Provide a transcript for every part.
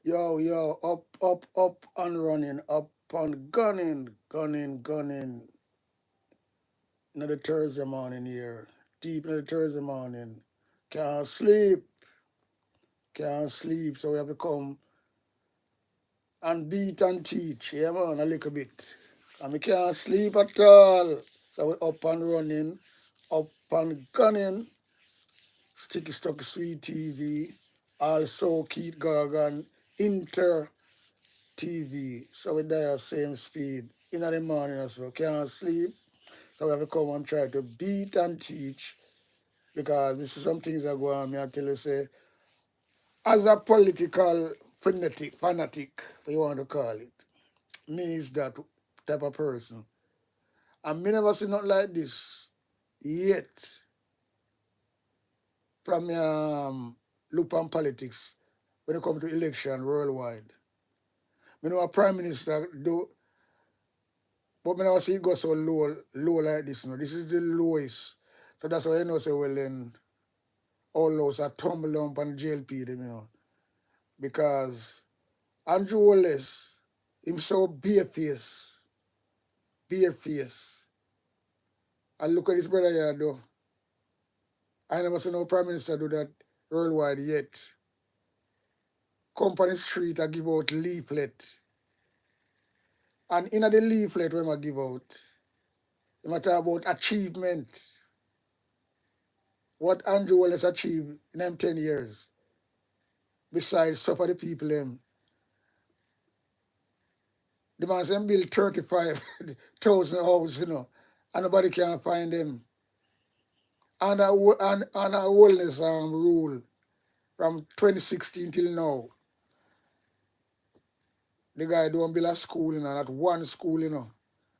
Yo, up and running, up and gunning. Another Thursday morning here. Deep in the Thursday morning. Can't sleep, can't sleep. So we have to come and beat and teach, yeah man, a little bit. And we can't sleep at all. So we up and running, up and gunning. Sticky Stucky Sweet TV. Also Keith Gorgan, Inter TV. So we there same speed. In the morning so can't sleep. So we have to come and try to beat and teach because this is some things that go on. Me I tell you say, as a political fanatic, what you want to call it, me is that type of person. And me never see nothing like this yet from loop on politics when it comes to election worldwide. Me know a prime minister do, but me never see it go so low like this. This is the lowest. So that's why you know say well then all those are tumble down on JLP them. Because Andrew Wallace, him so bare face. And look at his brother here though. I never seen no prime minister do that worldwide yet. Company Street I give out leaflet. And in the leaflet when I give out, it matter about achievement. What Andrew Wallace achieved in them 10 years. Besides suffer the people them. The man say build 35,000 houses, and nobody can find them. And a wellness rule from 2016 till now. The guy don't build a school, not one school,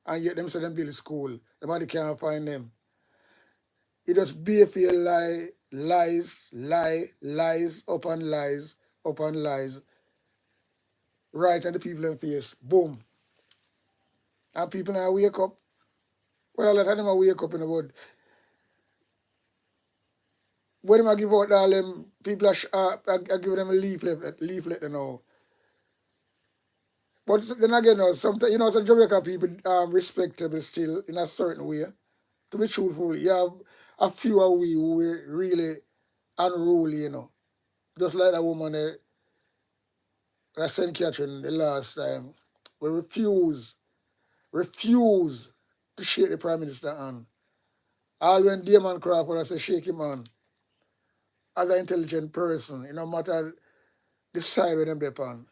And yet them say them build a school. Nobody can find them. It just be a feel lies, up and lies, right at the people in face. Boom. And people now wake up. Well, a lot of them are wake up in the wood. When them I give out all them, people are giving them a leaflet, But then again, sometimes, some Jamaica people respectable still in a certain way. To be truthful, you have a few of we who were really unruly, Just like that woman at St. Catherine the last time. We refuse to shake the Prime Minister hand. All when Damon Crawford I say shake him hand. As an intelligent person, no matter the side with them depend.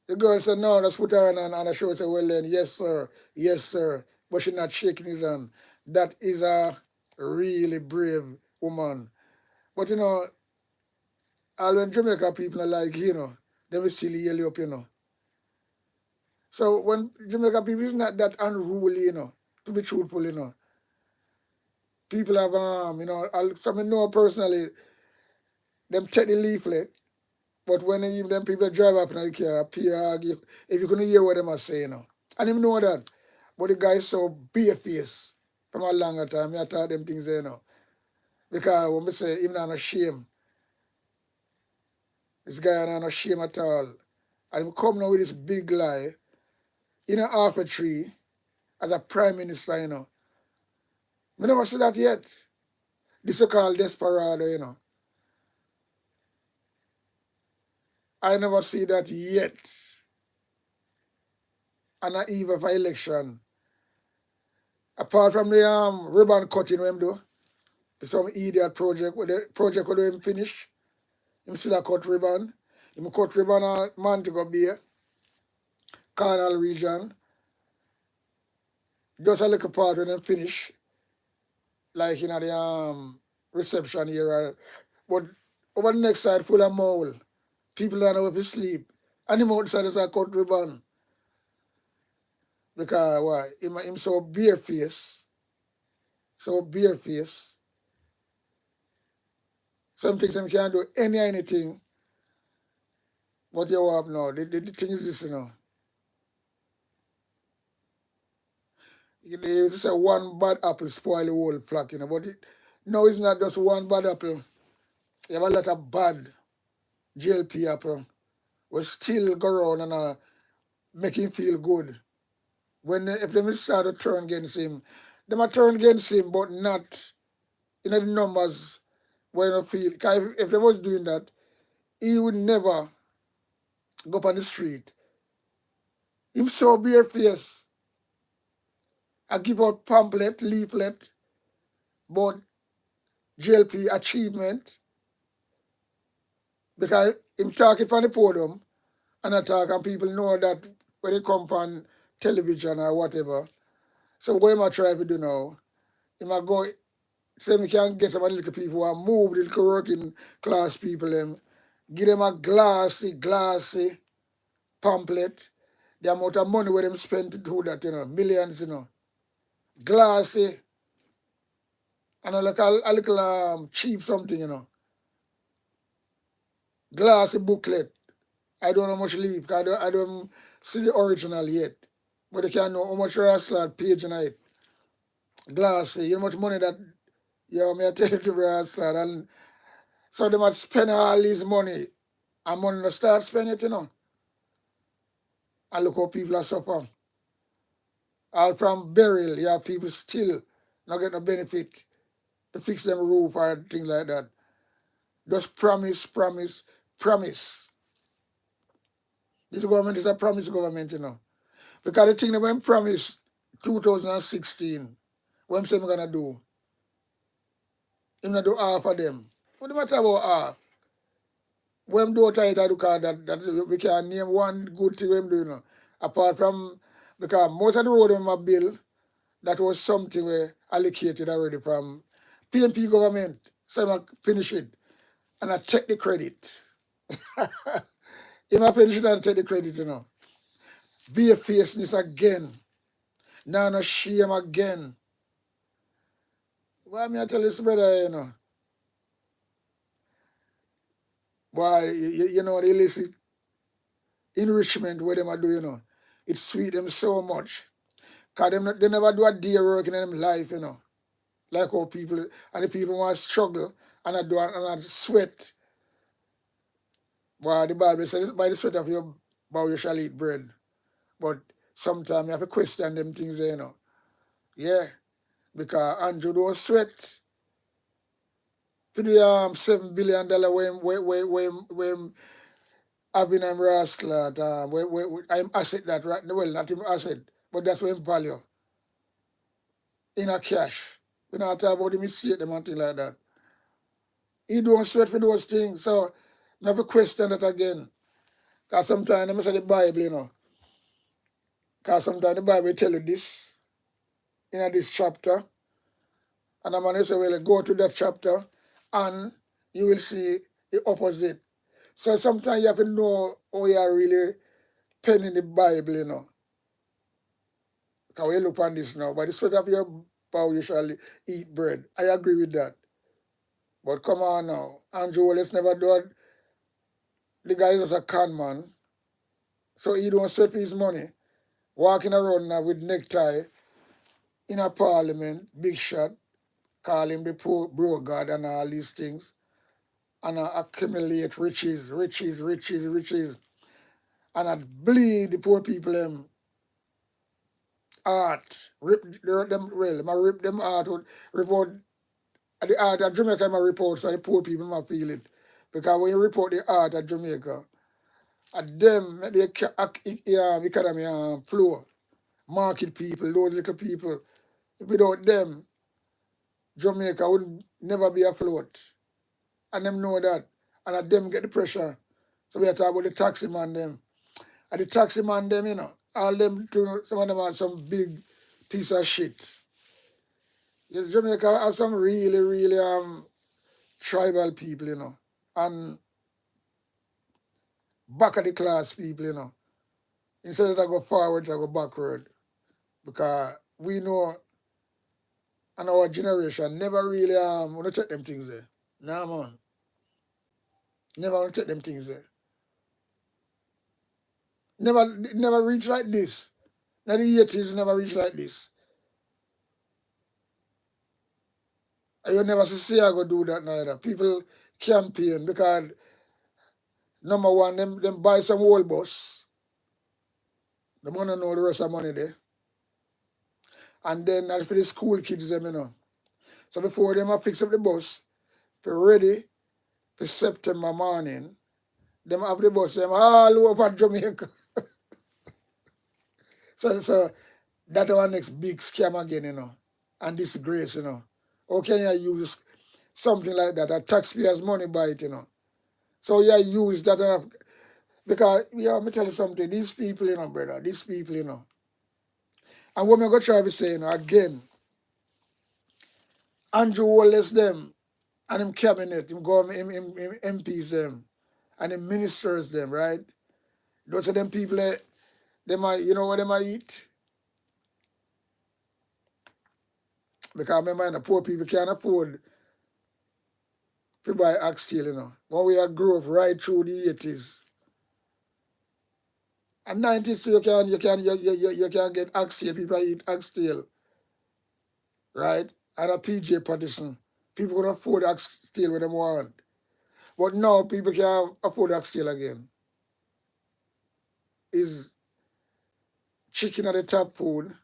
The girl said, no, let's put her hand on the show. Say, well then, yes, sir. But she's not shaking his hand. That is a really brave woman. But, all when Jamaica people are like, they will still yell you up, So when Jamaica people is not that unruly, to be truthful, people have, some know personally, them take the leaflet, but when them people drive up in the car, appear argue, if you couldn't hear what them are saying, And him know that. But the guy is so bare-faced from a longer time. I taught them things there, Because when we say him not no shame, this guy not no shame at all. And him come now with this big lie in a half a tree as a prime minister, We never see that yet. This so-called desperado, I never see that yet. On the eve of an election. Apart from the ribbon cutting him do, some idiot project where the project will him finish. Him still a cut ribbon. Him cut ribbon at Montego Bay, Canal region. Just a little part when them finish. Like the reception here. But over the next side full of mole. People don't know if they sleep. And him outside is a cut ribbon. Because why? Him so bare-faced. So bare-faced. Some things him can't do anything. But you have now. The thing is this, They used to say one bad apple spoil the whole flock, But now it's not just one bad apple. You have a lot of bad JLP apple will still go around and make him feel good. If they start to turn against him, they might turn against him, but not in the numbers where I feel. Because if they was doing that, he would never go up on the street. Him so barefaced. I give out pamphlet, leaflet, about JLP achievement, because him talking from the podium and I talk and people know that when they come on television or whatever. So what am I trying to do now? Am I go say me can get some of the little people who move the little working class people them, give them a glassy pamphlet, the amount of money where them spend to do that, millions, glassy, and a little cheap something, glassy booklet. I don't know how much leave, because I don't see the original yet. But they can know how much Rastlat page in it. Glassy, you know how much money that, me I tell you to Rastlat. And so they might spend all this money, and money to start spending it, And look how people are suffering. All from burial, you have people still not getting a benefit to fix them roof or things like that. Just promise, promise, promise. This government is a promise government, Because the thing that when promised 2016, what I'm saying I'm gonna do, I'm gonna do half of them. What the matter about half? When I'm doing tight, I do call that we can name one good thing I'm doing, Apart from, because most of the road in my bill, that was something we allocated already from PNP government. So I finish it and I take the credit. If I finish it, I take the credit, Be a faceness again. Now no shame again. Why me I tell this brother, why the illicit enrichment where them are do, it sweet them so much. Cause they never do a day work in them life, Like how people and the people want to struggle and I do and I sweat. Why the Bible says by the sweat of your bow you shall eat bread. But sometimes you have to question them things there, Yeah. Because Andrew don't sweat for the $7 billion when having him rascal I'm asset that right well not him asset, but that's what him value in a cash. We not talk about the mistake them and things like that. He don't sweat for those things. So never question that again. Because sometimes I say the Bible, Because sometimes the Bible tell you this in this chapter. And I'm gonna say, well, go to that chapter and you will see the opposite. So sometimes you have to know how you are really penning the Bible, Because we look on this now, by the sweat of your bow you shall eat bread. I agree with that. But come on now, Andrew Wallace never do it. The guy is a con man. So he don't sweat for his money. Walking around now with necktie in a parliament, big shot, call him the poor bro God and all these things. And I accumulate riches, riches, riches, riches. And I bleed the poor people them heart. Rip them I rip them heart out, rip out the heart of Jamaica I report so the poor people might feel it. Because when you report the heart of Jamaica, at them the economy flow. Market people, those little people. Without them, Jamaica would never be afloat. And them know that. And at them get the pressure. So we are talking about the taxi man them. And the taxi man them, all them, some of them are some big piece of shit. Yes, Jamaica has some really, really tribal people, and back of the class people, Instead of I go forward, I go backward. Because we know, and our generation never really want to take them things there. Nah, man. Never want to take them things there. Never reach like this. Now the 80s never reach like this. And you never see Siago do that neither. People campaign because Number one, them buy some old bus. They want to know the rest of the money there. And then that's for the school kids, them, you know. So before them I fix up the bus, for ready for September morning, them have the bus, them all over Jamaica. So that's our next big scam again, you know. And disgrace, you know. How can you use something like that? A taxpayers' money by it, you know. So you use that enough. Because, yeah, let me tell you something. These people, you know, brother, these people, you know. And what I'm going to try to say, you know, again, Andrew Wallace them and him cabinet, him government, him MPs them, and him ministers them, right? Those are them people, they might, you know what they might eat? Because remember, the poor people can't afford to buy oxtail, you know. When we have grew up right through the 80s. And 90s too, you can get oxtail. People eat oxtail, right? And a PJ partition. People can afford oxtail when they want. But now people can't afford oxtail again. Is chicken at the top food,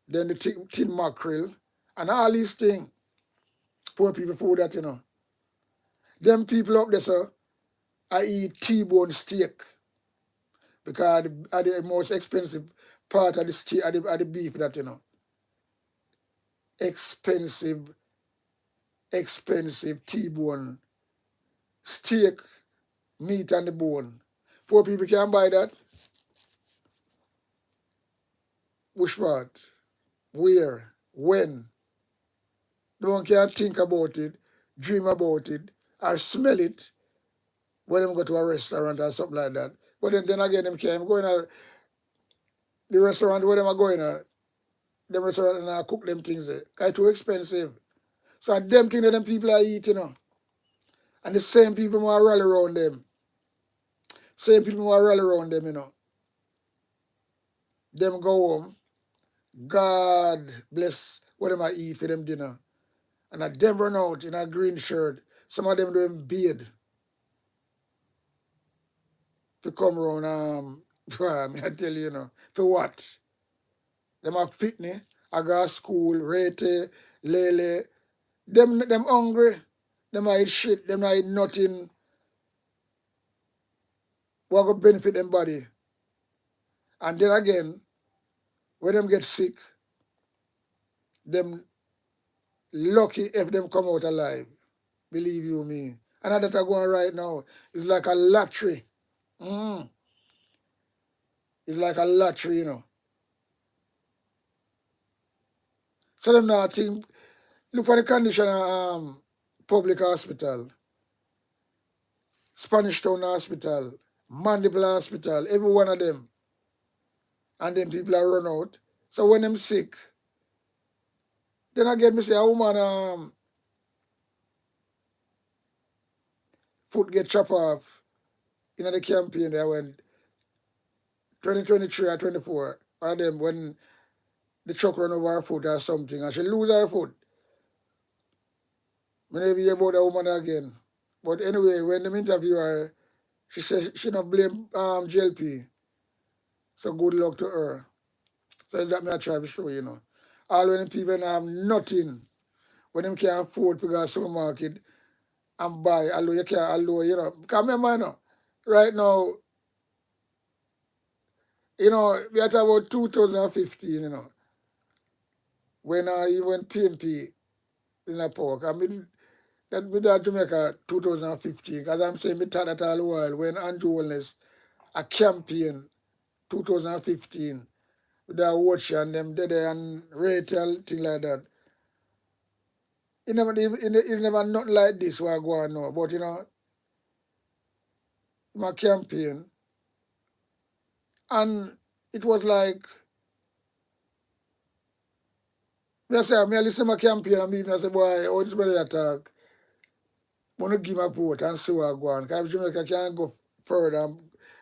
then the tin mackerel, and all these things. Poor people food that, you know. Them people up there, sir, I eat T-bone steak because the most expensive part of the steak, of the beef that, you know. Expensive T-bone steak, meat and the bone. Poor people can buy that. Which part? Where? When? No one can think about it, dream about it, or smell it when them go to a restaurant or something like that. But then again, them can't go in the restaurant where them are going at. Them restaurant and I cook them things there. 'Cause it's too expensive. So them things that them people are eating, you know. And the same people who are rally around them. Same people who are rally around them, you know. Them go home. God bless what them I eat for them dinner. And a them run out in a green shirt. Some of them doing beard to come around I tell you, you know. For what? Them have fitness, I got school, rete, lele. Them hungry. Them not eat shit. Them not eat nothing. What could benefit them body. And then again, when them get sick, them lucky if them come out alive. Believe you me. And that are going right now. It's like a lottery. Mm. It's like a lottery, you know. So them now think, look at the condition of public hospital, Spanish Town Hospital, Mandible Hospital, every one of them. And then people are run out. So when them sick, then again, me say a woman foot get chopped off in the campaign there when 2023 or 24, one of them when the truck run over her foot or something and she lose her foot. Me never hear about that woman again. But anyway, when them interview her, she said she not blame JLP. So good luck to her. So that me I try to show you know. All when people have nothing, when them can't afford to go to supermarket and buy, although you can't, although, you know. Because remember, you know, right now, you know, we are talking about 2015, you know, when even PMP in a park. I mean, that with that Jamaica 2015, because I'm saying me thought that all the while when Andrew Wellness a campaign 2015 with that watch and them dead and Rachel, thing like that. It never nothing like this what I go on now. But you know, my campaign and it was like me I say me I listen to my campaign and me I say, boy, oh this better attack. I'm gonna give my vote and see what I go on. Because if Jamaica can't go further,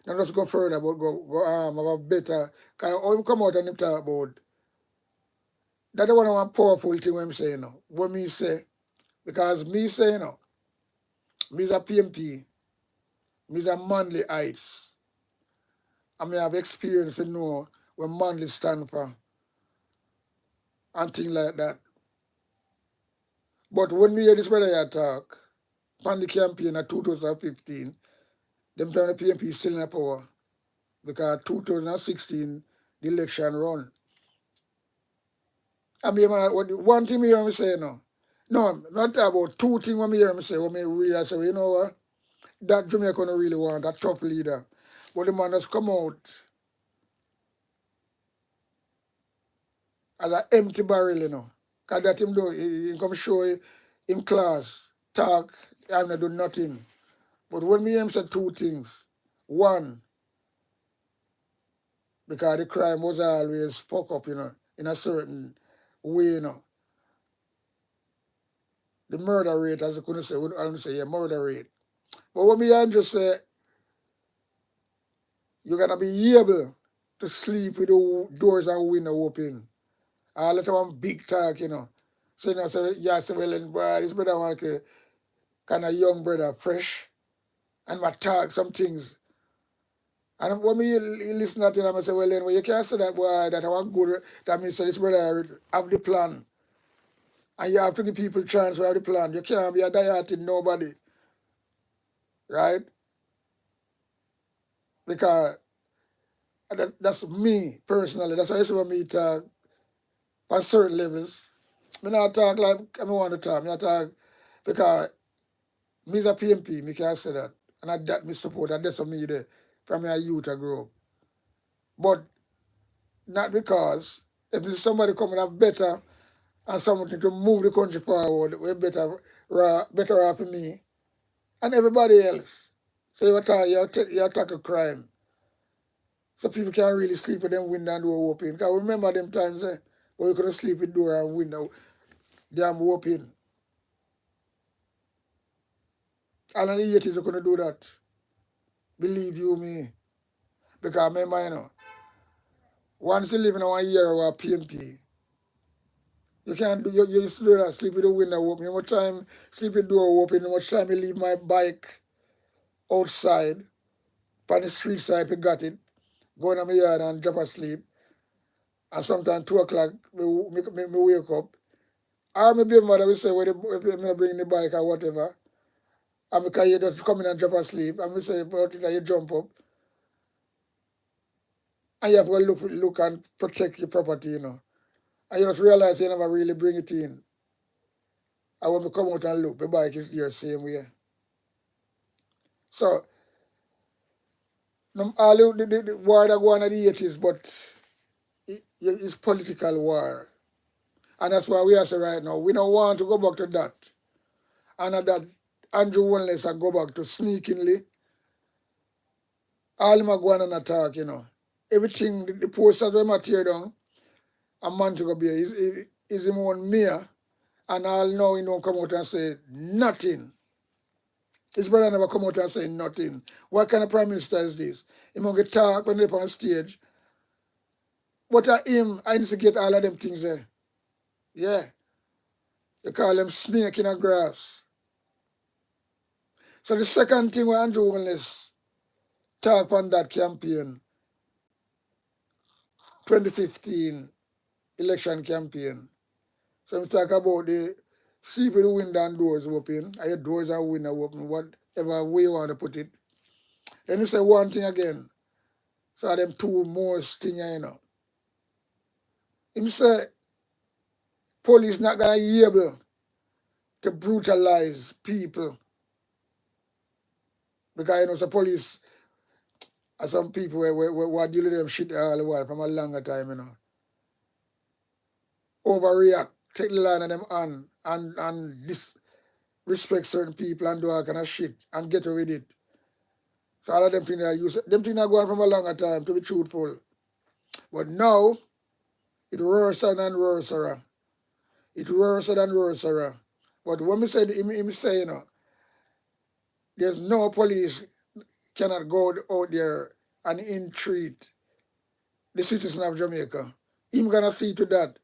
not just go further, but go have a better. Because all come out and them talk about that's one powerful thing when I'm saying now. What me say, because me say, you know, me is a PMP Me's a manly heights. I may have experience to know when manly stand for and things like that. But when me hear this brother talk, on the campaign of 2015, them time the PMP still in power. Because 2016, the election run. I mean, one thing me hear me say no. No, not about two things what me hear me say, what me really say, you know what? That Jamaica don't really want a tough leader. But the man has come out as an empty barrel, you know. Because that him do, he come show him class, talk, and not do nothing. But when me him say two things. One, because the crime was always fuck up, you know, in a certain way, you know. The murder rate, as I couldn't say, I don't say, yeah, murder rate. But when me and just say, you're going to be able to sleep with the doors and window open. All the time big talk, you know. So, you know, so, yeah, so, well, and, boy, this brother want to kind of young brother, fresh, and my talk some things. And when me listen to it, I say, well, then, well, you can't say that, boy, that I want good, that means so this brother have the plan. And you have to give people chance to have the plan. You can't be a diet in nobody, right? Because that's me, personally. That's why I say when me talk on certain levels. Me not talk like I want to talk. Me not talk because me's a PMP, me can't say that. And that me support, and that's what me there from my youth I grow up. But not because if there's somebody coming up better and something to move the country forward, we're better off for me and everybody else. So you attack a crime. So people can't really sleep with them window and door open. Because remember them times where you couldn't sleep with door and window damn open. And in the 80s you couldn't do that. Believe you me. Because remember, you know, once you live in 1 year of a PMP, you can't do you used to do that, sleep with the window open. How much time sleep with the door open, how much time you leave my bike outside, on the street side, I got it, go in my yard and drop asleep. And sometimes 2 o'clock, me wake up. Or my baby mother will say, when they bring the bike or whatever, and because you just come in and drop asleep, and we say, but you jump up, and you have to look and protect your property, you know. And you just realize you never really bring it in. And when we come out and look, the bike is there same way. So, all the war that go on in the 80s, but it's political war. And that's why we are saying right now, we don't want to go back to that. And at that, Andrew Wellness I go back to sneakingly. All them are going on attack, you know. Everything, the posters when I tear down, a man to go be is him own mayor. And all now he don't come out and say nothing. His brother never come out and say nothing. What kind of prime minister is this? He might get talk when they're on stage. But at him, I instigate all of them things there. Yeah. You call them snake in the grass. So the second thing where Andrew Wellness talk on that campaign, 2015 election campaign. So we talk about the sleep with the window and doors open, or your doors and window open, whatever way you want to put it. Then you say one thing again. So them two more things, you know. Him say police not gonna be able to brutalize people. Because you know so police are some people who are dealing with them shit all the while from a longer time, you know. Overreact, take the line of them on and disrespect certain people and do all kind of shit and get away with it. So all of them things are going from a longer time, to be truthful. But now, it worse and worse. It worse and worse. But when me say, him say, you know, there's no police cannot go out there and entreat the citizen of Jamaica. Him gonna see to that.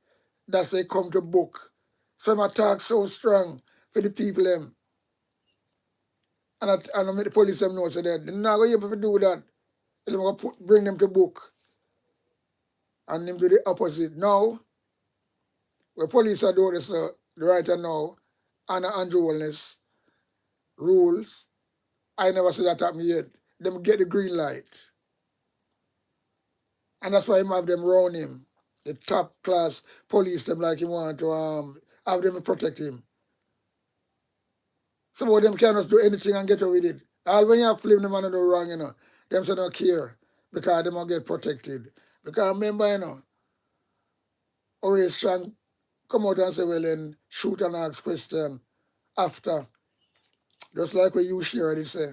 That's they come to book. So my talk so strong for the people them. And I make the police them know so that they're not going to be able to do that. They're going to bring them to book and them do the opposite. Now, where police are doing this the right now, and unusualness rules, I never see that happen yet. Them get the green light. And that's why him have them round him. The top class police them like he want to have them protect him. Some of them cannot do anything and get away with it. All when you have flame them and do wrong, them say don't care because they won't get protected. Because remember, Horace Strong come out and say, well, then shoot and ask question after. Just like what you share already say.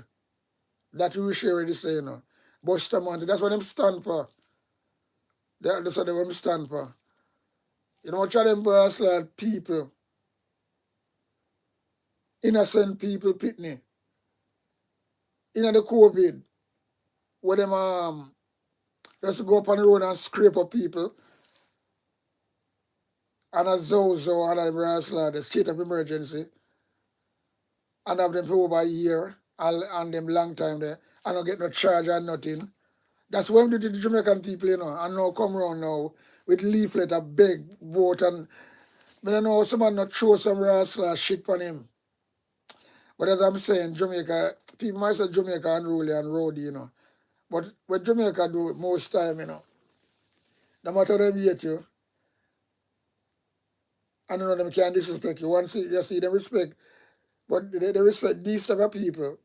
That you share already say, Buster Monty, that's what them stand for. That's what them stand for. Try them brass like people, innocent people, pitney. In the COVID, where them just go up on the road and scrape up people, and a Zozo and a brass like the state of emergency, and have them for over a year, and them long time there, and don't get no charge or nothing. That's what we do to the Jamaican people, and now come around now with leaflet, a beg, vote, and I don't know someone not throw some rascal shit on him. But as I'm saying, Jamaica, people might say Jamaica unruly and rowdy, But what Jamaica do most time, no matter them hate you, I don't know them can disrespect you. Once you see them respect, but they respect these type of people.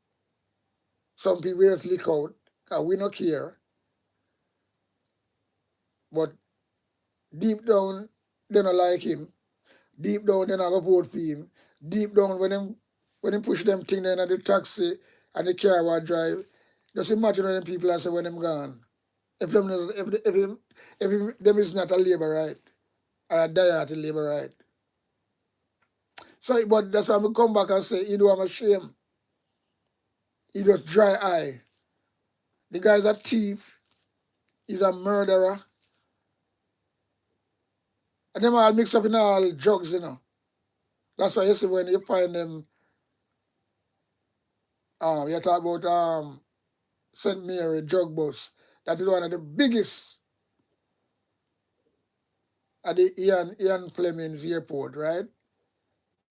Some people just leak out, because we don't care. But deep down, they don't like him. Deep down, they not going to vote for him. Deep down, when them push them thing in the taxi and the car will drive, just imagine when them people are say when them gone. If them is not a labor right, or a diet labor right. So, but that's why I come back and say, he do I'm ashamed. He just dry eye. The guy's a thief. He's a murderer. And them all mixed up in all drugs, That's why you see when you find them, you talk about St. Mary drug bus. That is one of the biggest at the Ian Fleming's airport, right?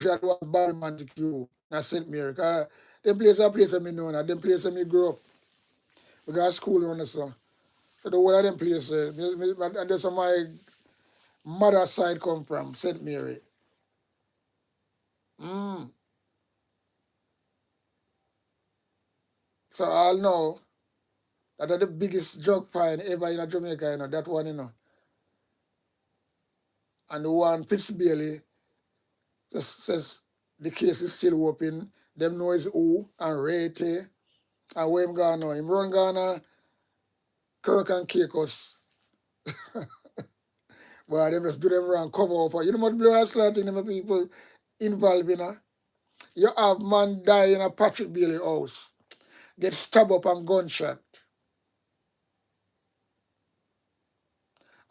That one bad man to queue, not St. Mary. Because them place a place that me know, and them place that me grew up. We got school on us, so the whole of them places, and that's where my mother's side come from, St. Mary. So I'll know that are the biggest drug fine ever in Jamaica, that one, And the one Fitzbailey just says the case is still open. Them know is who and rate and where him gone now. Him run Ghana, Kirk and Caicos. Well, them just do them wrong, cover over. You know what blue ass thing them people involved in? You have man die in a Patrick Bailey house, get stabbed up and gunshot.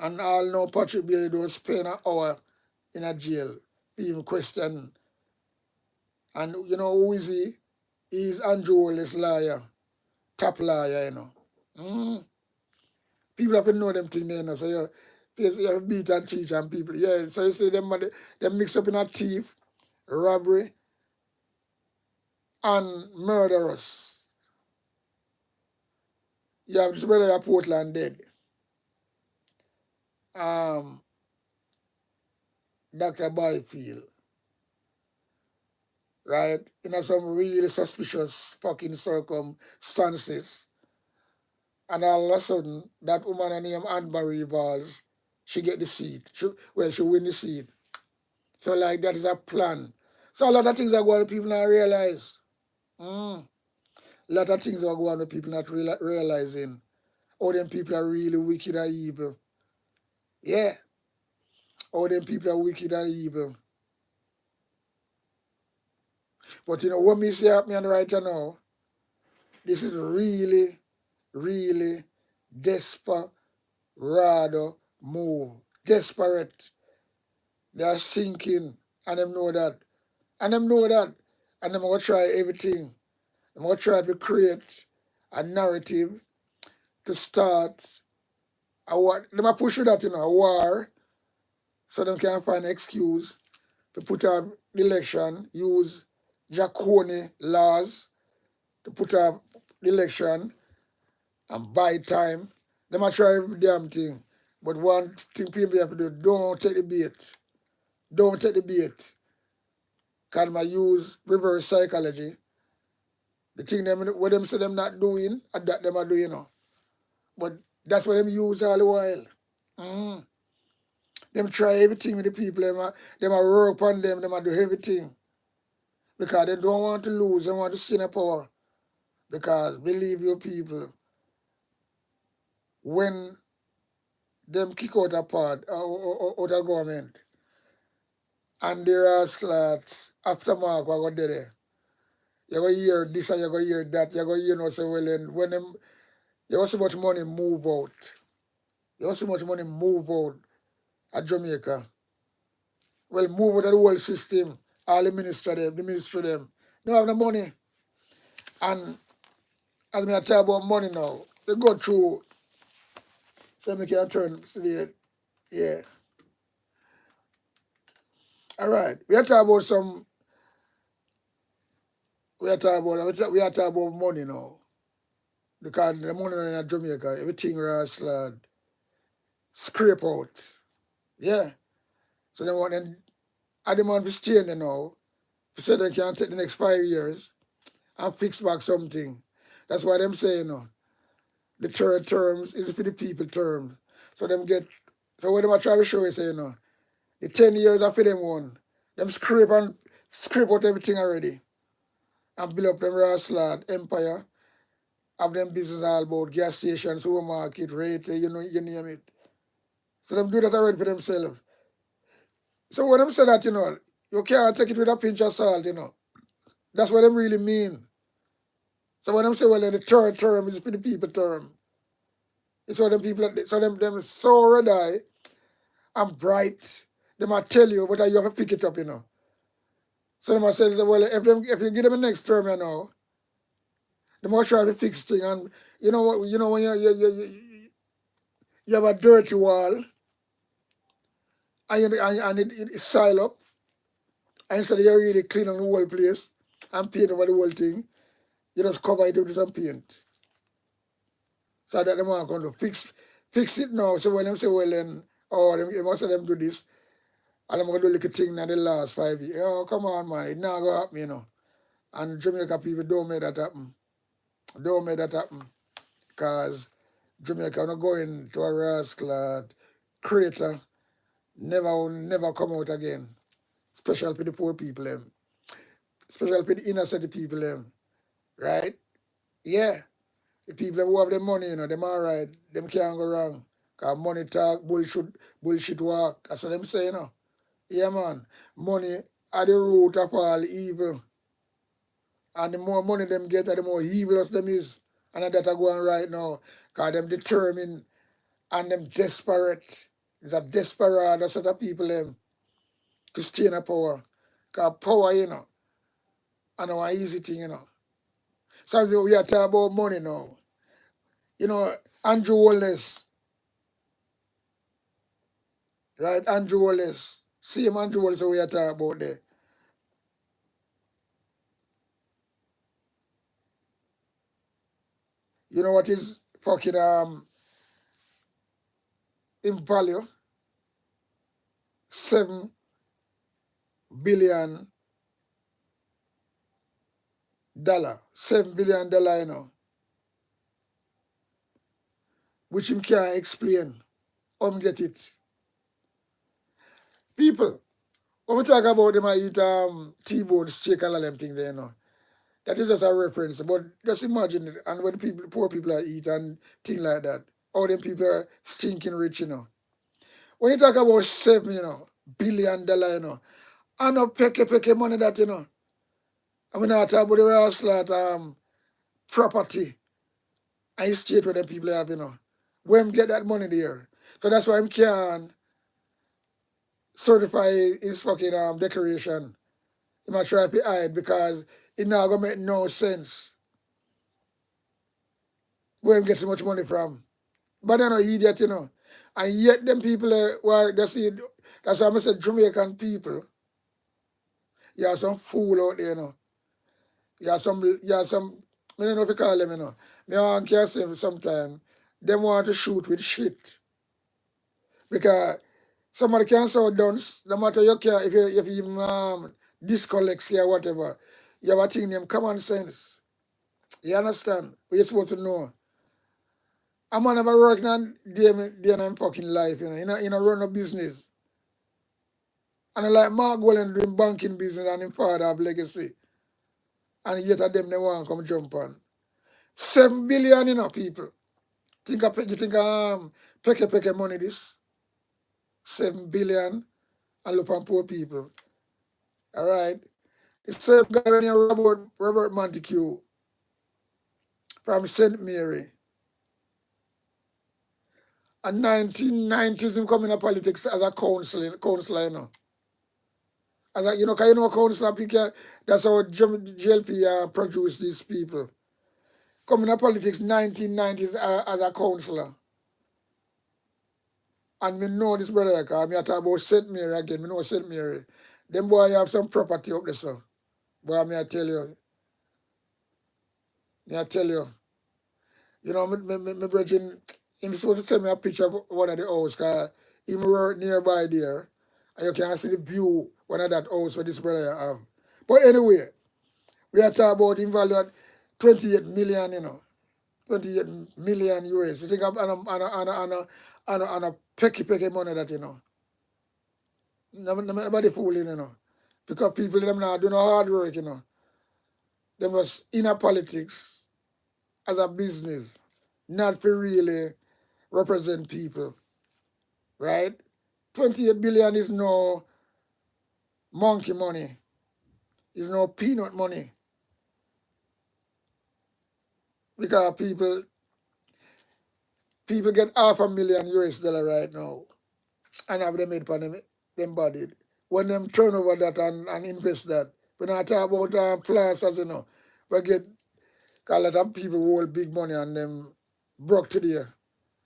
And all know Patrick Bailey don't spend an hour in a jail, even question. And you know who is he? He's Andrew Wallace lawyer, top lawyer, People have to know them things, So you have to beat and teach and people. Yeah, so you see them mix up in a thief, robbery, and murderers. You have this brother at Portland dead. Dr. Byfield, right? Some really suspicious fucking circumstances. And all of a sudden, that woman named Anne-Marie Valls, she get the seat. She win the seat. So like that is a plan. So a lot of things are going on people not realize. A lot of things are going on people not realizing. All them people are really wicked and evil. Yeah. All them people are wicked and evil. But what me say happening right now, this is really, really desperado move. Desperate. They are sinking. And them know that. And them know that. And them going to try everything. I'm going to try to create a narrative to start a war. They might push that, a war, so they can find an excuse to put out the election, use draconian laws to put out the election and buy time. They might try every damn thing. But one thing people have to do, don't take the bait. Don't take the bait. Because I use reverse psychology. The thing them what them say them not doing, that them are doing. But that's what them use all the while. Them try everything with the people, them are work on them are do everything. Because they don't want to lose, they want to skin a power. Because believe your people, when them kick out a part out of government, and there are like aftermark what go there. You go hear this and you go hear that, you go hear say well then when them you got so much money move out. You got so much money move out at Jamaica. Well, move out of the whole system. All the minister them, They don't have the money. And as I talk about money now, they go through so I can turn to yeah. All right. We are talking about we are talking about money now. Because the money in Jamaica, everything was like scrape out. Yeah. So they want them I demand to stay there now. They say they can take the next 5 years and fix back something. That's why them say, the third terms is for the people terms. So when them try to show you, say, the 10 years are for them one. Them scrape out everything already and build up them Rasslad empire, have them business all about gas station, supermarket, rate, you name it. So them do that already for themselves. So when them say that, you can't take it with a pinch of salt, That's what them really mean. So when them say, well, then the third term is for the people term. It's all them people, so them so red eye and bright. They might tell you, but you have to pick it up, So they might say, well, if you give them the next term, they must try to fix thing. And you know what? When you have a dirty wall and it sile up, and instead of you really clean on the whole place and paint over the whole thing, you just cover it with some paint. So that they want going to fix it now. So when them say, well, then, most of them do this, and I'm going to do a little thing in the last 5 years. Oh, come on, man. It not going to happen, And Jamaica people don't make that happen. Don't make that happen. Because Jamaica not going to a rascal crater, never come out again. Especially for the poor people, them. Especially for the inner city people, them. Right? Yeah. The people who have the money, them all right. Them can't go wrong. Because money talk, bullshit walk. That's what them say, Yeah, man. Money are the root of all evil. And the more money them get, the more evil them is. And that are going right now. Because them determined and them desperate. It's a desperado set of people them to stay in power. Because power, and our easy thing, So as we are talking about money now. Andrew Wallace. Right, Andrew Wallace. Same Andrew Wallace we are talking about there. You know what is fucking in value? $7 billion. $7 billion, which him can't explain. Get it. People, when we talk about them I eat T-bone steak and all them things there, that is just a reference. But just imagine it, and when the poor people are eat and things like that, all them people are stinking rich, When you talk about $7 billion, I know peke money that, I mean, I talk about the rest like property and estate where them people have, Where him get that money there. So that's why him can't certify his fucking declaration. He might try to hide because it not gonna make no sense. where him get so much money from. But they're not idiot, you know. And yet them people were they see that's why I said Jamaican people, you have some fool out there, you know. You have some I don't know if you call them, you know. Me can say sometimes them want to shoot with shit. Because somebody can sow dance, no matter you care if you discollects or whatever. You have a thing named common sense. You understand? What you're supposed to know. A man never working on day in fucking life, you know. Run a business. And I like Mark Golden doing banking business and him father have legacy. And yet of them they want to come jump on. 7 billion, you know, people. You think peke money this? 7 billion and look on poor people. All right. The same guy when you Robert Montague from St. Mary. In 1990s, him come in politics as a counselor, you know. As a, you know, 'cause you know, counselor, that's how JLP produced these people. Come in politics 1990s as a counselor. And me know this brother, because me talk about St. Mary again. Me know St. Mary. Them boy have some property up there, so. Boy, me I tell you. You know, me brethren, him supposed to send me a picture of one of the house, because he work nearby there, and you can see the view, one of that house where this brother have. But anyway, we are talking about him value at 28 million, you know, 28 million US. You think of on a pecky money that, you know. Nobody fooling, you know. Because people, them now do no hard work, you know. Them was inner politics as a business, not for really represent people, right? 28 billion is no monkey money. It's no peanut money. Because people get $500,000 US right now and have them made for them body. When them turn over that and invest that, when I talk about plasters, you know, we get a lot of people who hold big money and them broke today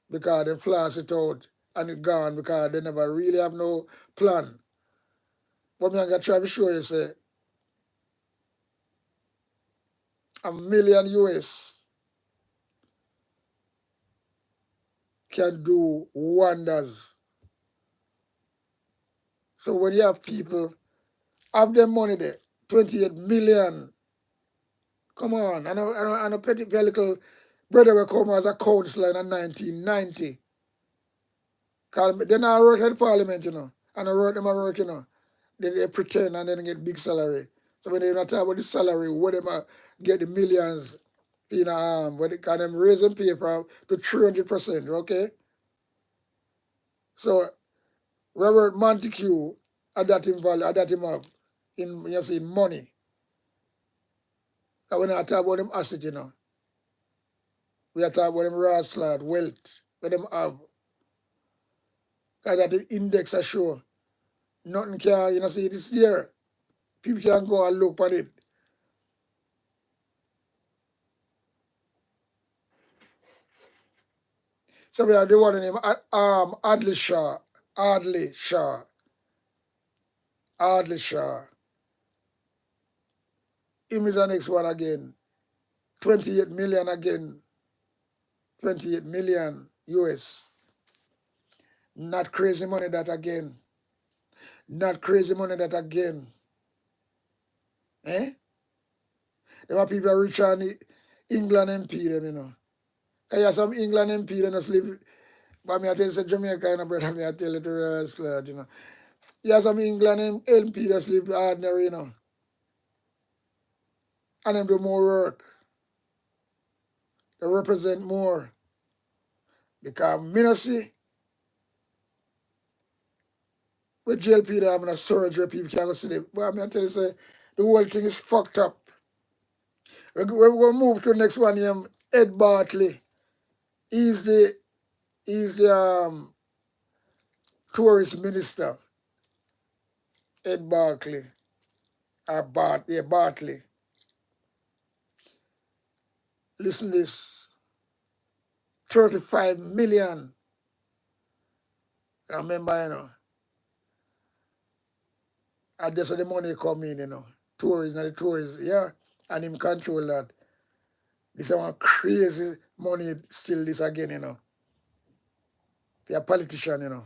because they flash it out and it gone because they never really have no plan. But me I'm gonna try to show you, say, $1 million US can do wonders. So when you have people have their money there, 28 million, come on, and a petty vehicle brother will come as a counselor in 1990. Cause they now work at the parliament, you know, and I work them at work, you know. They pretend and then get big salary. So when they not talk about the salary, what them get the millions, you know, what they can them raise and pay from to 300%, okay? So Robert Montague had that in value, had that him up in, you see, in money. Because when I talk about them asset, you know, we are talking about them raw slot, wealth, what them have. Because that the index are show. Nothing can, you know, see this year. People can go and look at it. So we have the one named Adley Shaw. Adley Shaw. Adley Shaw. Him is the next one again. 28 million again. 28 million US. Not crazy money that again. Not crazy money that again. Eh? There are people rich on the England MP them, you know. Because you have some England MP that don't sleep. But me I tell you, say Jamaica, you know, brother, me I tell you to real you know. You have some England MP that sleep ordinary, you know. And them do more work. They represent more. Because me not see with JLP they having a surgery, people can't go see them. But I mean, I tell you, say, the whole thing is fucked up. We're going to move to the next one here, Ed Bartley. He's the tourist minister. Ed Bartley. Bartley. Listen to this. 35 million. I remember, you know, and that's where the money come in, you know. Tourists and the tourists, yeah. And him control that. This is one crazy money still this again, you know. They are politician, you know.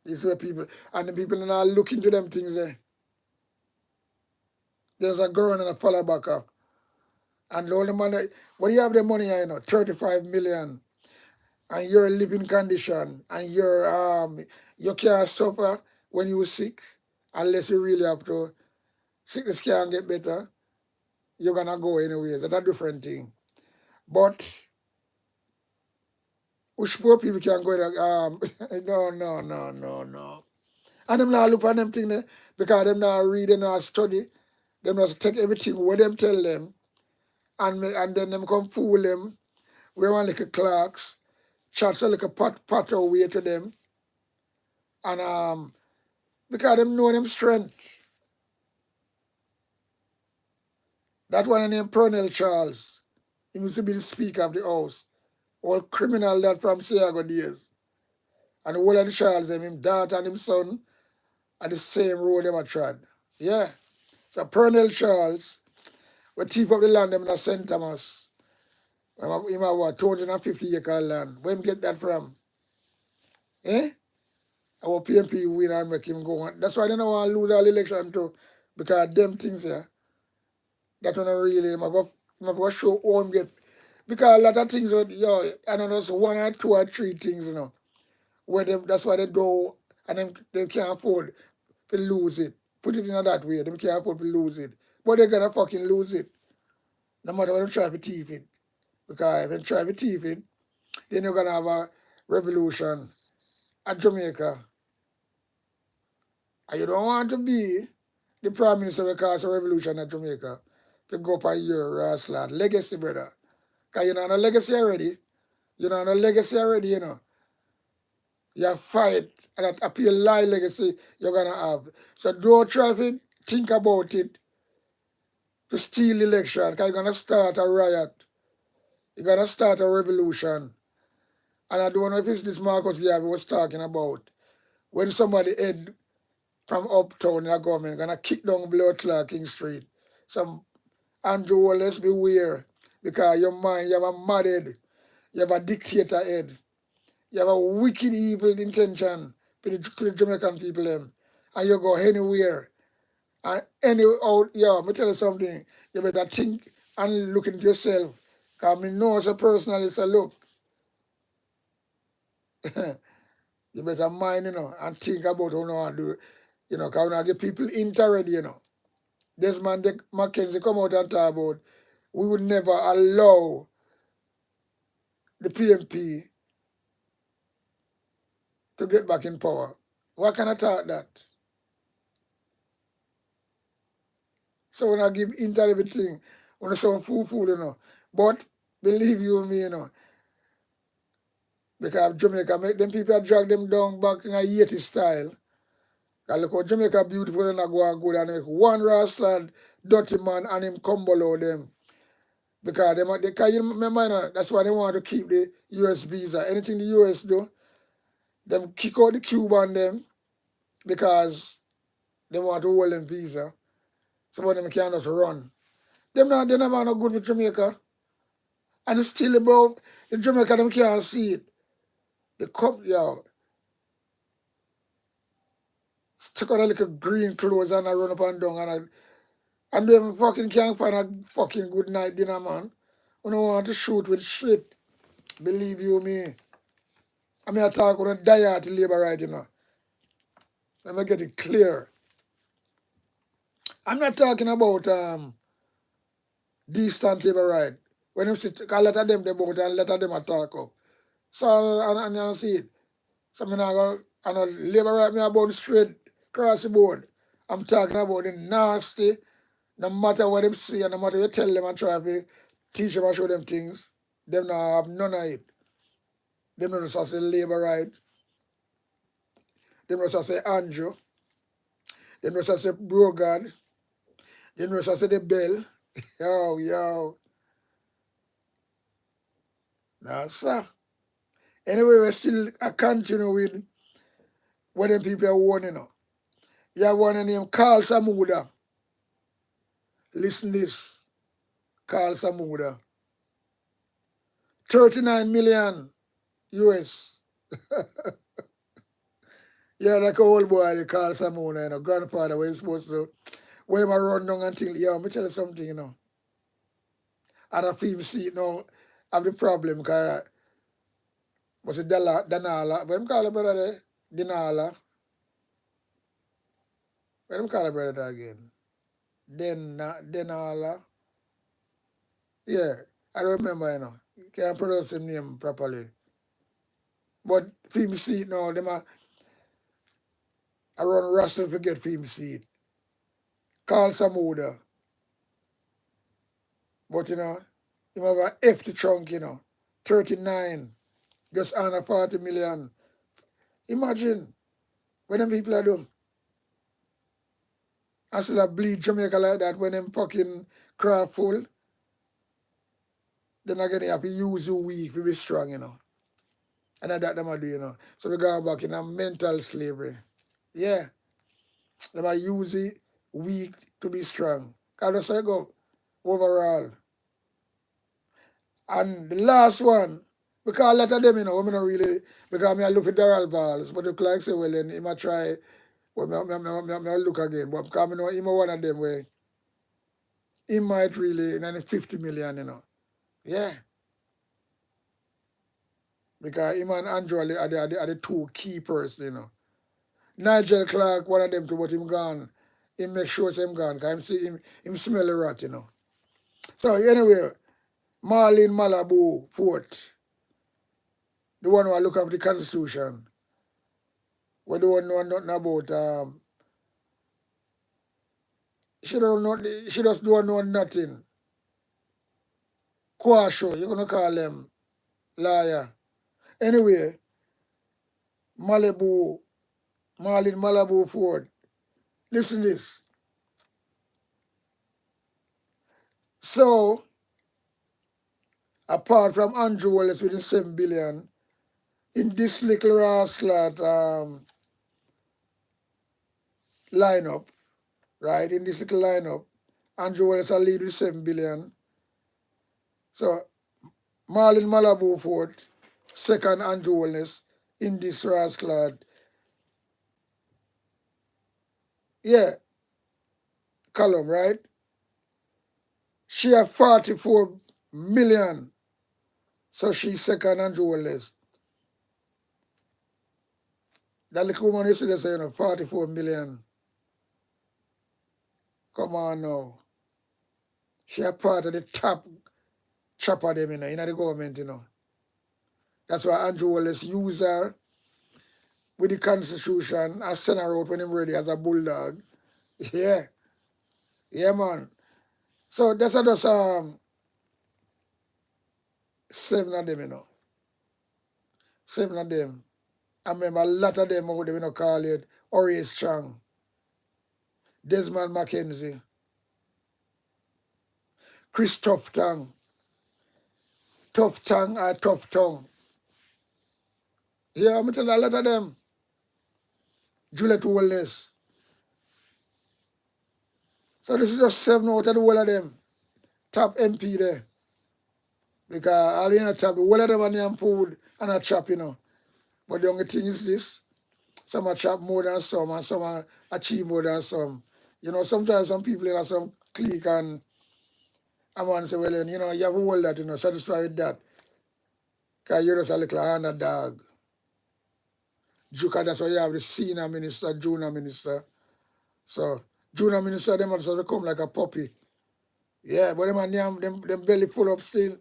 This is where people, and the people are not looking to them things there. There's a girl and a follow back up. And the only money, when you have the money, you know, 35 million, and your living condition, and you can't suffer when you're sick, unless you really have to. Sickness can't get better, you're gonna go anyway. That's a different thing. But which poor people can go there, no. And them not look on them thing there because them not read, them not study, them just take everything what them tell them and then them come fool them. We want like a clerks, chat so like a pat away to them. And because them know them strength. That one named Pernell Charles. He used to be the speaker of the house. All criminal that from Siago days. And the whole of the Charles, them, him daughter and him son, are the same road them a trod. Yeah. So Pernell Charles, we thief up the land them in St. Thomas. Him have what, 250 acre land. Where him get that from? Eh? Our PMP win and make him go on. That's why they don't want to lose all election too. Because them things here, that one really, I'm going to show how him get. Because a lot of things, yo, I don't know, so one or two or three things, you know, where them, that's why they do, and them, they can't afford to lose it. Put it in that way, they can't afford to lose it. But they're going to fucking lose it, no matter what they try to thief it. Because if they try to thief it, then you're going to have a revolution at Jamaica. And you don't want to be the Prime Minister will cause a revolution at Jamaica to go up on your lad. Legacy, brother. Because you're not a legacy already. You're not a legacy already, you know. You fight, and that appeal lie legacy you're going to have. So don't try to think about it to steal election, because you're going to start a riot. You're going to start a revolution. And I don't know if it's this Marcus Garvey was talking about. When somebody head from uptown in the government going to kick down Blood Clot King Street. Some Andrew Wallace beware, because your mind, you have a mad head, you have a dictator head, you have a wicked evil intention to the Jamaican people them, and you go anywhere. And me tell you something, you better think and look into yourself. Because me know as a personally say, look, you better mind, you know, and think about how you want to do it. You know, because when I get people interested, you know. Desmond Mackenzie come out and talk about we would never allow the PMP to get back in power. What kind of thought that? So when I give into everything, when I sound food, you know. But believe you me, you know, because Jamaica make them people drag them down back in a Yeti style. Because look how Jamaica beautiful and I go and good and make one rascal dirty man and him come below them. Because you remember, you know, that's why they want to keep the US visa. Anything the US do, them kick out the Cuban them because they want to hold them visa. Some of them can't just run. They never no good with Jamaica. And it's still about the Jamaica them can't see it. They come, yo, stick on a little green clothes and I run up and down and them fucking can't find a fucking good night dinner, man. We don't want to shoot with shit. Believe you me. I mean I talk on a diet labor right, you know. Let me get it clear. I'm not talking about distant labor right. When you sit, a lot of them they both and a lot of them are talk up. So and you see it. So I go and I labor right me about straight across the board. I'm talking about the nasty, no matter what them see and no matter what you tell them and try to teach them and show them things, them not have none of it. Them not just say labor right. Them just say Andrew. Them just say Gorgan. Them just say the bell. Yo. Nah, sir. Anyway, we still continue with what them people are warning, you know. You have one named Carl Samuda. Listen this. Carl Samuda. 39 million US. Yeah, like a old boy, they call Samuda, you know, grandfather, where he's supposed to, where him a run down until, yeah, let me tell you something, you know. And I feel see it now, have the problem, because, was it Danala, what him call it, brother, there? Dinala. What him call it, brother, there again? Denala. Yeah, I don't remember, you know. Can't pronounce his name properly. But film seat now, them I run Russell forget film seat. Call Samuda. But you know, him have a hefty trunk, you know. 39. Just under 40 million. Imagine when them people are done. I still have bleed Jamaica like that when them fucking craft full. Then again they have to use you weak to be strong, you know. And that them are do, you know. So we go back in a mental slavery. Yeah. Them are use it weak to be strong. Can I say go overall? And the last one, because a lot of them, you know, women are really, because I look at Daryl Balls, but the like say, well, then he might try, well, I look again, but because I know him one of them where he might really, in 50 million, you know. Yeah. Because him and Andrew are the two keepers, you know. Nigel Clark, one of them too, but him gone. He make sure him gone, because him see him smell the rat, you know. So anyway, Marlene Malibu, fourth. The one who I look up the Constitution. We don't know nothing about she don't know she just don't know nothing. Quasho, you're gonna call them liar. Anyway, Malibu, Marlin Malibu Ford. Listen this. So apart from Andrew Wallace with the 7 billion, in this little rascal lineup, right? In this little lineup, Andrew Wallace will lead with 7 billion. So Marlin Malibu Ford, second Andrew Wallace in this rascal. Yeah, column, right? She have 44 million. So she's second Andrew Wallace. That little woman yesterday say, 44 million. Come on now. She a part of the top chopper them, in the government, That's why Andrew Wallace use her with the Constitution and send her out when him ready as a bulldog. Yeah. Yeah, man. So that's just 7 of them, 7 of them. I remember a lot of them out there, call it Ori Strong, Desmond Mackenzie, Christoph Tang, Tough Tang or Tough Tongue. Yeah, I'm telling a lot of them. Juliet Wellness. So this is just 7 out of the whole of them. Top MP there. Because all in the top, the whole of them are name food and a chop, But the only thing is this. Some are chop more than some and some are achieve more than some. Sometimes some people have some clique and I want to say, well, then, you have a whole that, satisfied with that. Because you're just a little underdog. Juka, that's why you have the senior minister, junior minister. So, junior minister, them also come like a puppy. Yeah, but them belly full up still.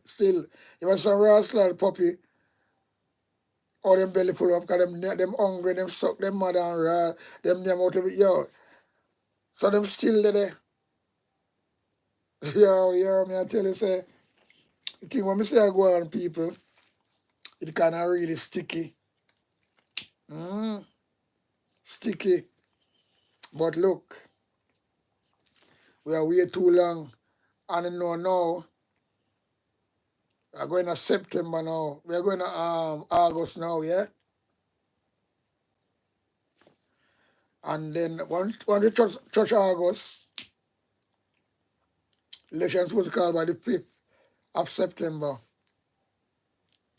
You want some rascal puppy, or them belly full up because them hungry, them suck them mother and them out of it, yo. So them still there. Yo, me I tell you, say, the thing when me say I go on people, it kind of really sticky. Sticky. But look, we are way too long. And now, We're going to September now. We're going to August now, yeah? And then once the touch August, elections was called by the 5th of September.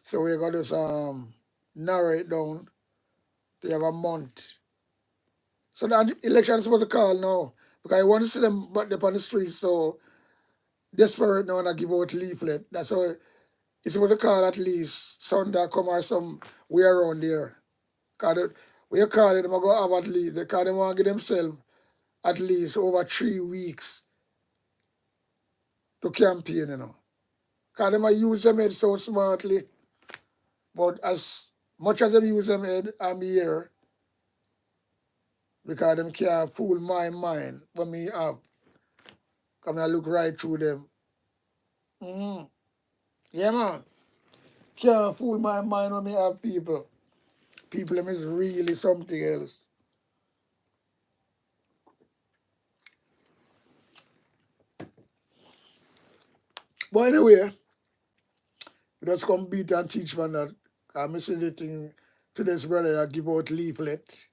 So we're going to narrow it down to have a month. So the elections was called now because I want to see them back up on the street, so desperate now and I give out leaflet. That's how it's supposed to call at least Sunday come or some way around there. Because we call it, them go have at least, because they want to give themselves at least over 3 weeks to campaign, you know. Because they might use them head so smartly. But as much as they use them head, I'm here because them can't fool my mind when me have. Come and look right through them. Yeah, man. Can't fool my mind when me have people. People them is really something else. But anyway, we just come beat and teach man that. I'm see the thing to this brother, I give out leaflet.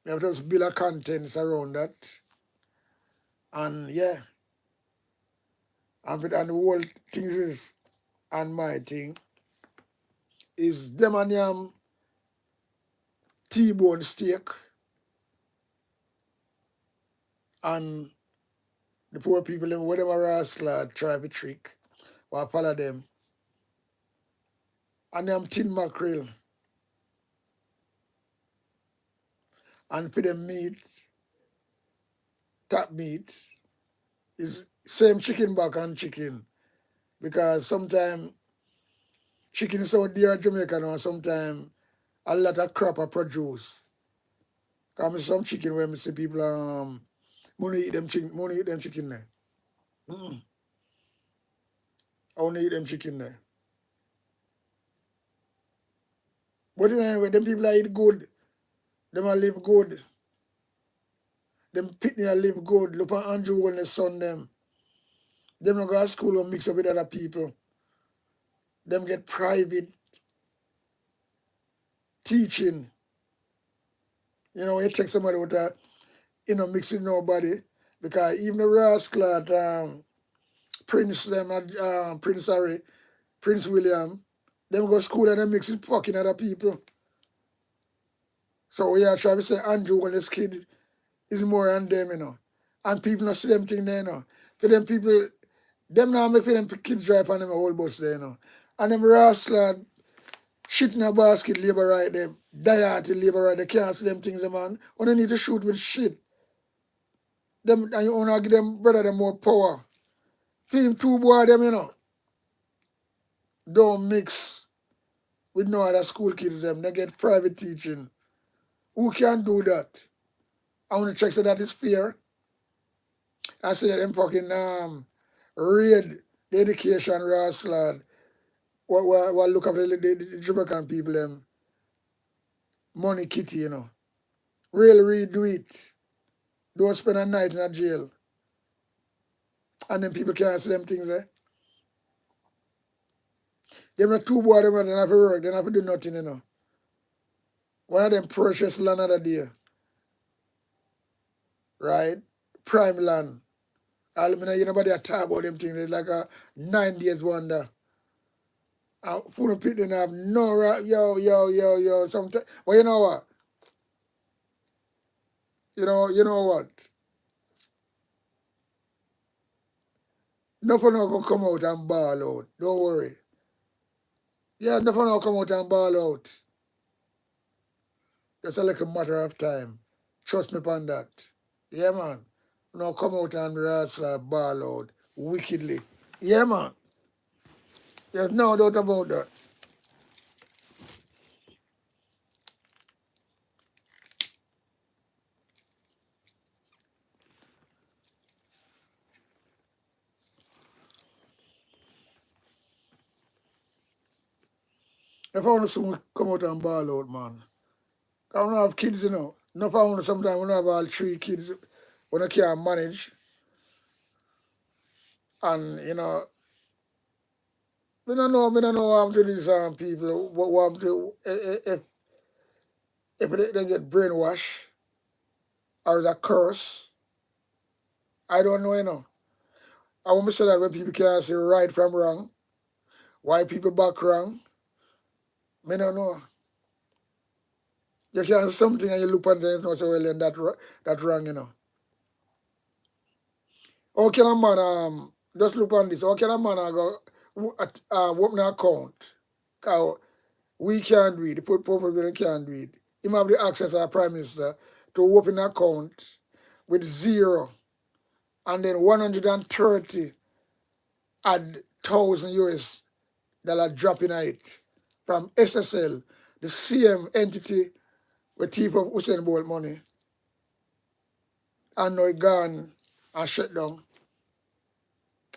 We have just build a contents around that. And yeah. And the whole thing is, and my thing, is them and yam T-bone steak and the poor people, them, whatever rascal try to trick, or follow them. And them tin mackerel. And for them meat, tap meat, is same chicken back and chicken. Because sometimes chicken is out there in Jamaica now, sometimes a lot of crop are produced. Because some chicken when I see people wanna eat them chicken there. I wanna eat them chicken there. But anyway, them people that eat good, them a live good. Them pitney a live good. Look at Andrew when the son them. Them not go to school and mix up with other people. Them get private teaching. You know, you take somebody with a, mix with nobody. Because even the rascal Prince Harry, Prince William, them go to school and them mix with fucking other people. So we are trying to say Andrew when this kid is more than them, you know. And people not see them thing there, you know. For them people, them now make for them kids drive on them a whole bus there, you know. And them rascal shit in a basket labor right there, die out the labor right, they can't see them things, man. When they need to shoot with shit. Them and you wanna give them brother them more power. Team two boy them, you know. Don't mix with no other school kids them. They get private teaching. Who can do that? I want to check so that is fair. I say that them fucking raid the education rascal. What look up the Jamaican people them money kitty, you know. Real redo it. Don't spend a night in a jail. And then people can't see them things there. Them not two boy them, they don't have to work, they don't have to do nothing, you know. One of them precious land of the day. Right? Prime land. All you nobody talk about them things. It's like a 9 days wonder. Full of people have no right. Yo. Sometimes, well, you know what? You know what? Nothing gonna come out and ball out. Don't worry. Yeah, nothing gonna come out and ball out. Just a little matter of time. Trust me upon that. Yeah, man. No come out and wrestle ball out wickedly. Yeah, man. There's no doubt about that. If I want to someone come out and ball out, man. I don't have kids, you know. Enough I want to sometimes when I have all 3 kids when I can't manage. And, Me don't know what I'm to these people. What I'm to if they get brainwashed or is a curse. I don't know, you know. I want to say that when people can't say right from wrong, why people back wrong, me don't know. You can say something and you look at things and say, well, then that wrong, you know. How can a man just look on this? How can a man go open an account? Cause we can't do it. The poor people can't do it. Him have the access as a prime minister to open an account with zero and then 130 add thousand US dollar drop in it from SSL, the same entity with thief of Usain Bolt money, and now it gone and shut down.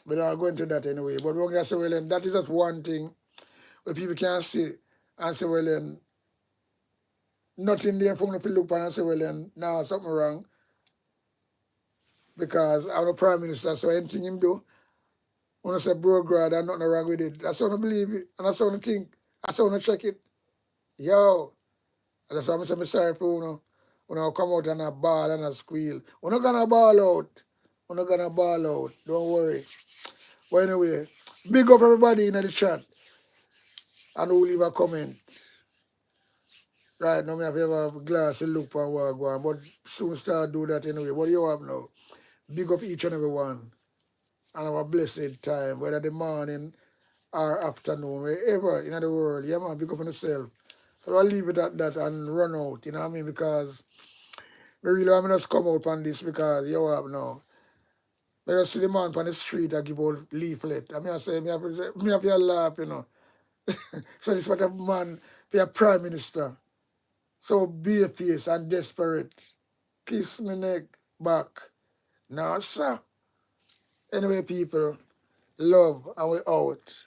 But I'm going to that anyway. But we're going to say, well, then that is just one thing where people can see and say, well, then nothing there for me to look on and say, well, then now something wrong because I'm the prime minister, so anything him do, when I say bro, God, there's nothing wrong with it. That's how I believe it, and that's how I think. That's how I check it. Yo, that's why I'm saying sorry for you. When I come out and I ball and I squeal. We're not gonna ball out. We're not gonna ball out. Don't worry. But anyway, big up everybody in the chat and who leave a comment. Right now, I have a glass to look for what go on, but soon start do that anyway. What do you have now? Big up each and every one and have a blessed time, whether the morning or afternoon, wherever in the world. Yeah, man, big up on yourself. So I'll leave it at that and run out, you know what I mean? Because we really want to just come out on this because you have now. I just see the man on the street I give out leaflet. I mean, I say, me have to laugh, you know. So this what a man be a prime minister. So bare-faced and desperate. Kiss me neck back. Now, sir. Anyway, people, love and we out.